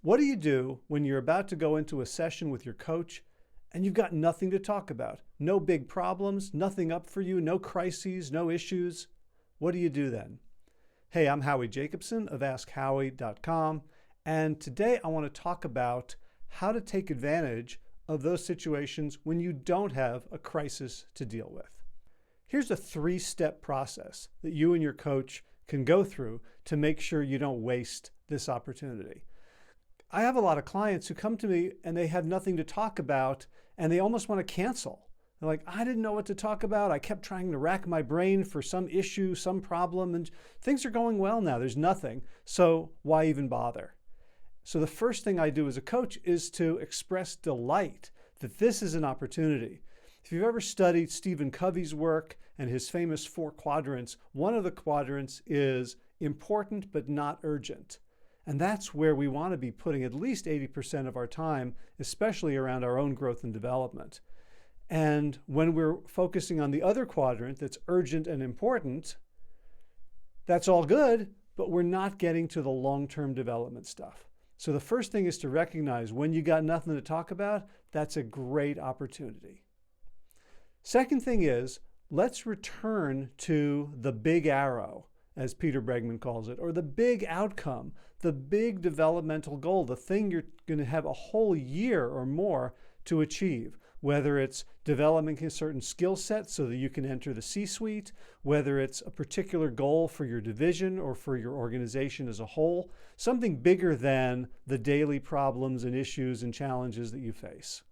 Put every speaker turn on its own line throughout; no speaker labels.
What do you do when you're about to go into a session with your coach and you've got nothing to talk about? No big problems, nothing up for you, no crises, no issues. What do you do then? Hey, I'm Howie Jacobson of AskHowie.com, and today I want to talk about how to take advantage of those situations when you don't have a crisis to deal with. Here's a 3-step process that you and your coach can go through to make sure you don't waste this opportunity. I have a lot of clients who come to me and they have nothing to talk about and they almost want to cancel. They're like, I didn't know what to talk about. I kept trying to rack my brain for some issue, some problem, and things are going well now. There's nothing. So why even bother? So the first thing I do as a coach is to express delight that this is an opportunity. If you've ever studied Stephen Covey's work and his famous 4 quadrants, one of the quadrants is important but not urgent. And that's where we want to be putting at least 80% of our time, especially around our own growth and development. And when we're focusing on the other quadrant that's urgent and important, that's all good, but we're not getting to the long-term development stuff. So the first thing is to recognize when you got nothing to talk about, that's a great opportunity. Second thing is, let's return to the big arrow, as Peter Bregman calls it, or the big outcome, the big developmental goal, the thing you're going to have a whole year or more to achieve, whether it's developing a certain skill set so that you can enter the C-suite, whether it's a particular goal for your division or for your organization as a whole, something bigger than the daily problems and issues and challenges that you face.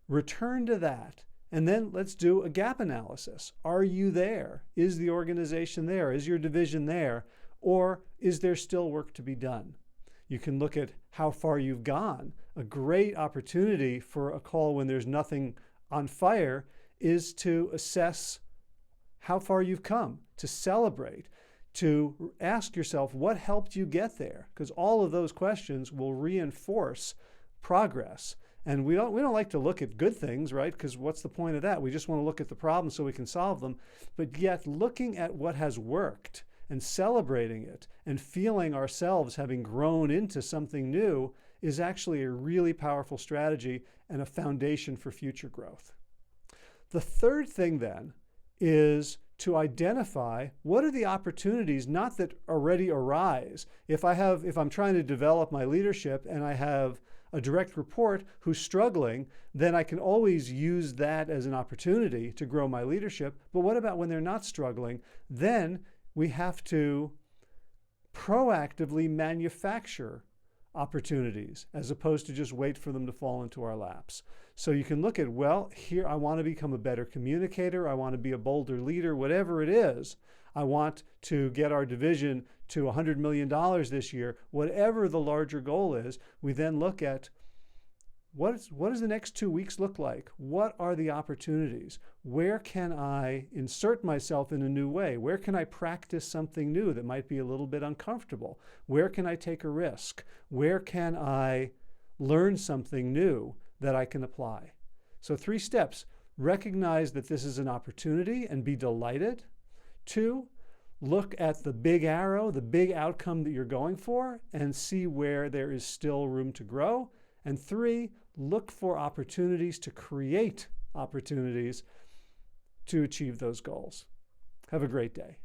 Return to that. And then let's do a gap analysis. Are you there? Is the organization there? Is your division there? Or is there still work to be done? You can look at how far you've gone. A great opportunity for a call when there's nothing on fire is to assess how far you've come, to celebrate, to ask yourself what helped you get there, because all of those questions will reinforce progress. And we don't like to look at good things, right? Because what's the point of that? We just want to look at the problems so we can solve them. But yet looking at what has worked and celebrating it and feeling ourselves having grown into something new is actually a really powerful strategy and a foundation for future growth. The third thing then is to identify what are the opportunities, not that already arise. If I'm trying to develop my leadership and I have a direct report who's struggling, then I can always use that as an opportunity to grow my leadership. But what about when they're not struggling? Then we have to proactively manufacture opportunities as opposed to just wait for them to fall into our laps. So you can look at, well, here I want to become a better communicator, I want to be a bolder leader, whatever it is. I want to get our division to $100 million this year. Whatever the larger goal is, we then look at what does the next 2 weeks look like? What are the opportunities? Where can I insert myself in a new way? Where can I practice something new that might be a little bit uncomfortable? Where can I take a risk? Where can I learn something new that I can apply? So 3 steps. Recognize that this is an opportunity and be delighted. 2, look at the big arrow, the big outcome that you're going for, and see where there is still room to grow. And 3, look for opportunities to create opportunities to achieve those goals. Have a great day.